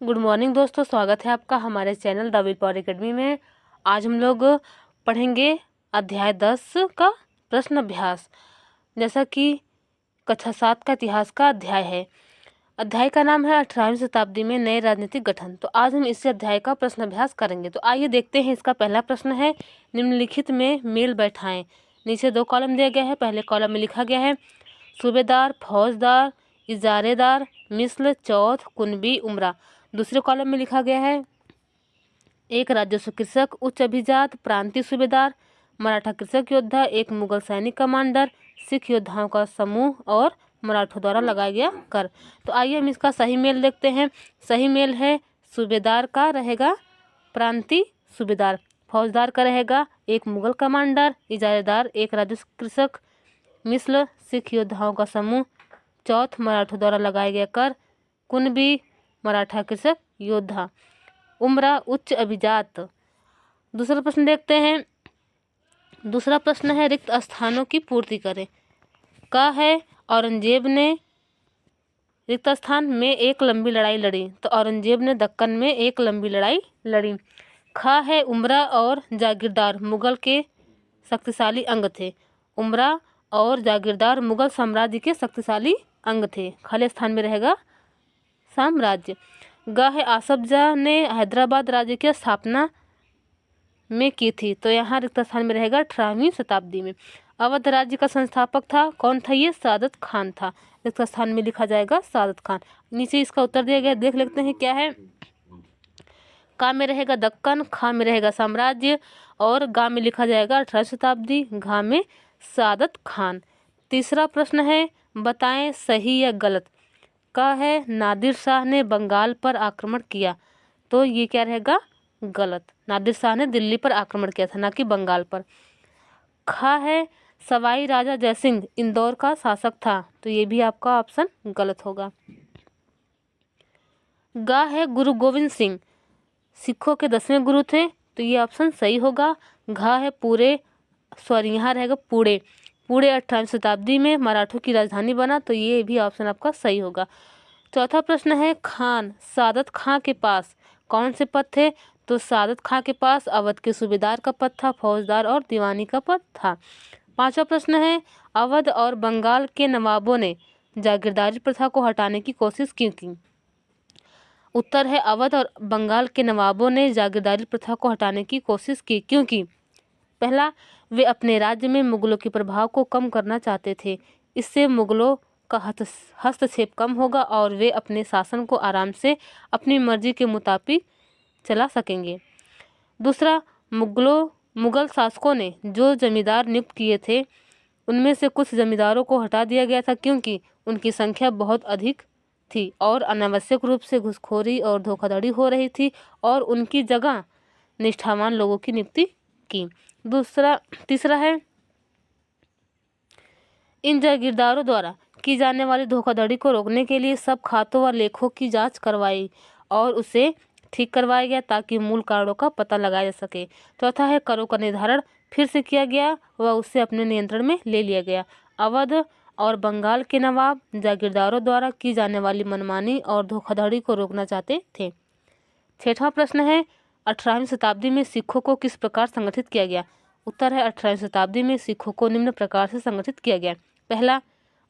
Good morning दोस्तों, स्वागत है आपका हमारे channel the will power academy में। आज हम लोग पढ़ेंगे अध्याय 10 का प्रश्न अभ्यास। जैसा कि कक्षा 7 का इतिहास का अध्याय है। अध्याय का नाम है 18वीं शताब्दी में नए राजनीतिक गठन। तो आज हम इस अध्याय का प्रश्न अभ्यास करेंगे। तो आइए देखते हैं। इसका पहला प्रश्न है, निम्नलिखित में मेल बैठाएं। नीचे 2 कॉलम दिया गया है। पहले कॉलम में लिखा गया है सूबेदार, फौजदार, इजारेदार, मिस्ल, चौथ, कुनबी, उमरा। दूसरे कॉलम में लिखा गया है एक राजस्व कृषक, उच्च अभिजात, प्रांतीय सूबेदार, मराठा कृषक योद्धा, एक मुगल सैनिक कमांडर, सिख योद्धाओं का समूह और मराठों द्वारा लगाया गया कर। तो आइए हम इसका सही मेल देखते हैं। सही मेल है सूबेदार का रहेगा प्रांतीय सूबेदार, फौजदार का रहेगा एक मुगल कमांडर, इजारेदार एक राजस्व कृषक, मिस्ल सिख योद्धाओं का समूह, चौथ मराठों द्वारा लगाया गया कर, कुनबी मराठा कृषक योद्धा, उमरा उच्च अभिजात। दूसरा प्रश्न देखते हैं। दूसरा प्रश्न है रिक्त स्थानों की पूर्ति करें। का है औरंगजेब ने रिक्त स्थान में एक लंबी लड़ाई लड़ी, तो औरंगजेब ने दक्कन में एक लंबी लड़ाई लड़ी। खा है उमरा और जागीरदार मुगल के शक्तिशाली अंग थे। उमरा और जागीरदार मुगल साम्राज्य के शक्तिशाली अंग थे। खाली स्थान में रहेगा साम्राज्य। ग है आसफ जाह ने हैदराबाद राज्य की स्थापना में की थी, तो यहाँ रिक्त स्थान में रहेगा 18वीं शताब्दी में। अवध राज्य का संस्थापक था, कौन था ये? सादत खान था। रिक्त स्थान में लिखा जाएगा सादत खान। नीचे इसका उत्तर दिया गया, देख लेते हैं क्या है। का में रहेगा दक्कन, खा में रहेगा साम्राज्य और गा में लिखा जाएगा 18वीं शताब्दी, घा में सादत खान। तीसरा प्रश्न है बताएं सही या गलत। का है नादिर शाह ने बंगाल पर आक्रमण किया, तो ये क्या रहेगा? गलत। नादिर शाह ने दिल्ली पर आक्रमण किया था, ना कि बंगाल पर। खा है सवाई राजा जयसिंह इंदौर का शासक था, तो ये भी आपका ऑप्शन गलत होगा। गा है गुरु गोविंद सिंह सिखों के 10वें गुरु थे, तो ये ऑप्शन सही होगा। घा है पूरे, सॉरी यहाँ रहेगा पुणे। पुणे 18वीं शताब्दी में मराठों की राजधानी बना, तो ये भी ऑप्शन आपका सही होगा। चौथा प्रश्न है खान सादत खां के पास कौन से पद थे, तो सादत खां के पास अवध के सूबेदार का पद था, फौजदार और दीवानी का पद था। पांचवा प्रश्न है अवध और बंगाल के नवाबों ने जागीरदारी प्रथा को हटाने की कोशिश क्यों की। उत्तर है अवध और बंगाल के नवाबों ने जागीरदारी प्रथा को हटाने की कोशिश की क्योंकि पहला, वे अपने राज्य में मुगलों के प्रभाव को कम करना चाहते थे। इससे मुगलों का हस्तक्षेप कम होगा और वे अपने शासन को आराम से अपनी मर्जी के मुताबिक चला सकेंगे। दूसरा, मुगल शासकों ने जो जमींदार नियुक्त किए थे उनमें से कुछ जमींदारों को हटा दिया गया था क्योंकि उनकी संख्या बहुत अधिक थी और अनावश्यक रूप से घूसखोरी और धोखाधड़ी हो रही थी और उनकी जगह निष्ठावान लोगों की नियुक्ति की। तीसरा है इन जागीरदारों द्वारा की जाने वाली धोखाधड़ी को रोकने के लिए सब खातों व लेखों की जांच करवाई और उसे ठीक करवाया गया ताकि मूल कारणों का पता लगाया जा सके। चौथा है करों का निर्धारण फिर से किया गया व उसे अपने नियंत्रण में ले लिया गया। अवध और बंगाल के नवाब जागीरदारों द्वारा की जाने वाली मनमानी और धोखाधड़ी को रोकना चाहते थे। छठवां प्रश्न है 18वीं शताब्दी में सिखों को किस प्रकार संगठित किया गया। उत्तर है 18वीं शताब्दी में सिखों को निम्न प्रकार से संगठित किया गया। पहला,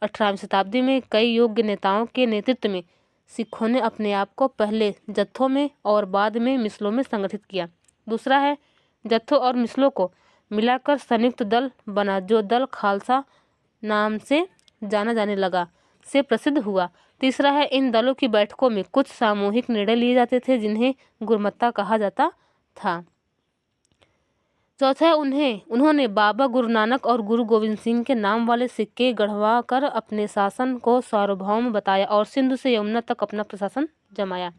18वीं शताब्दी में कई योग्य नेताओं के नेतृत्व में सिखों ने अपने आप को पहले जत्थों में और बाद में मिसलों में संगठित किया। दूसरा है जत्थों और मिसलों को मिलाकर संयुक्त दल बना जो दल खालसा नाम से जाना जाने लगा से प्रसिद्ध हुआ। तीसरा है इन दलों की बैठकों में कुछ सामूहिक निर्णय लिए जाते थे जिन्हें गुरमत्ता कहा जाता था। चौथा है उन्होंने बाबा गुरु नानक और गुरु गोविंद सिंह के नाम वाले सिक्के गढ़वा कर अपने शासन को सार्वभौम बताया और सिंधु से यमुना तक अपना प्रशासन जमाया।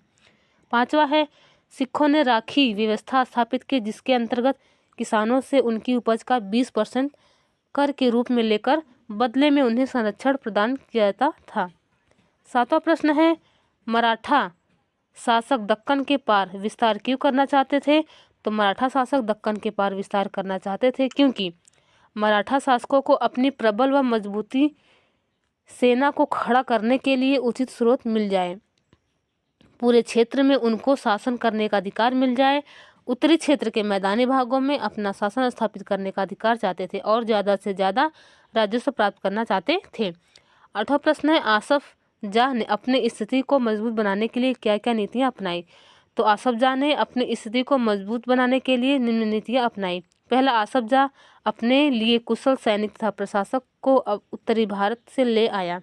पांचवा है सिखों ने राखी व्यवस्था स्थापित की जिसके अंतर्गत किसानों से उनकी उपज का 20% कर के रूप में लेकर बदले में उन्हें संरक्षण प्रदान किया जाता था। सातवां प्रश्न है मराठा शासक दक्कन के पार विस्तार क्यों करना चाहते थे, तो मराठा शासक दक्कन के पार विस्तार करना चाहते थे क्योंकि मराठा शासकों को अपनी प्रबल व मजबूती सेना को खड़ा करने के लिए उचित स्रोत मिल जाए। पूरे क्षेत्र में उनको शासन करने का अधिकार मिल जाए। उत्तरी क्षेत्र के मैदानी भागों में अपना शासन स्थापित करने का अधिकार चाहते थे और ज़्यादा से ज़्यादा राजस्व प्राप्त करना चाहते थे। 8वां प्रश्न है, आसफ जाह ने अपनी स्थिति को मजबूत बनाने के लिए क्या क्या नीतियाँ अपनाई? तो आसफ जाह ने अपनी स्थिति को मजबूत बनाने के लिए निम्न नीतियाँ अपनाई। पहला, आसफ जाह अपने लिए कुशल सैनिक तथा प्रशासक को उत्तरी भारत से ले आया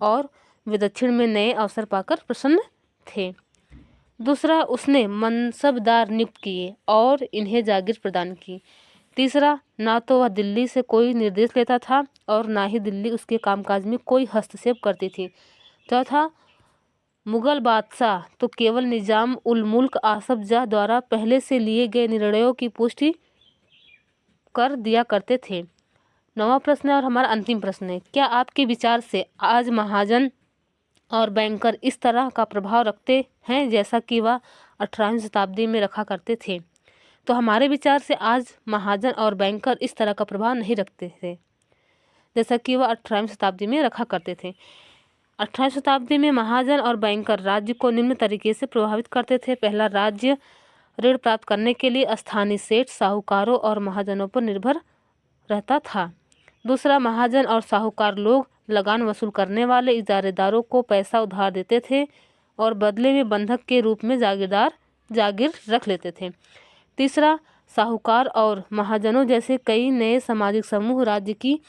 और वे दक्षिण में नए अवसर पाकर प्रसन्न थे। दूसरा, उसने मनसबदार नियुक्त किए और इन्हें जागीर प्रदान की। तीसरा, ना तो वह दिल्ली से कोई निर्देश लेता था और ना ही दिल्ली उसके कामकाज में कोई हस्तक्षेप करती थी। चौथा, मुगल बादशाह तो केवल निजाम उल मुल्क आसफ जाह द्वारा पहले से लिए गए निर्णयों की पुष्टि कर दिया करते थे। 9वां प्रश्न है और हमारा अंतिम प्रश्न है, क्या आपके विचार से आज महाजन और बैंकर इस तरह का प्रभाव रखते हैं जैसा कि वह 18वीं शताब्दी में रखा करते थे? तो हमारे विचार से आज महाजन और बैंकर इस तरह का प्रभाव नहीं रखते थे जैसा कि वह 18वीं शताब्दी में रखा करते थे। 18वीं शताब्दी में महाजन और बैंकर राज्य को निम्न तरीके से प्रभावित करते थे। पहला, राज्य ऋण प्राप्त करने के लिए स्थानीय सेठ, साहूकारों और महाजनों पर निर्भर रहता था। दूसरा, महाजन और साहूकार लोग लगान वसूल करने वाले इजारेदारों को पैसा उधार देते थे और बदले में बंधक के रूप में जागीर रख लेते थे। तीसरा, साहूकार और महाजनों जैसे कई नए सामाजिक समूह राज्य की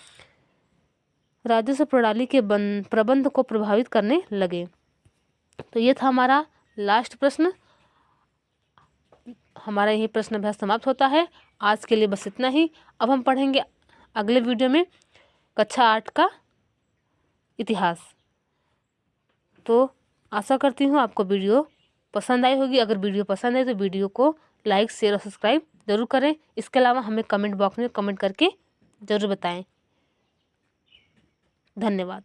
राजस्व प्रणाली के प्रबंध को प्रभावित करने लगे। तो ये था हमारा लास्ट प्रश्न। हमारा यही प्रश्न अभ्यास समाप्त होता है। आज के लिए बस इतना ही। अब हम पढ़ेंगे अगले वीडियो में कक्षा 8 का इतिहास। तो आशा करती हूँ आपको वीडियो पसंद आई होगी। अगर वीडियो पसंद है तो वीडियो को लाइक, शेयर और सब्सक्राइब जरूर करें। इसके अलावा हमें कमेंट बॉक्स में कमेंट करके ज़रूर बताएं। धन्यवाद।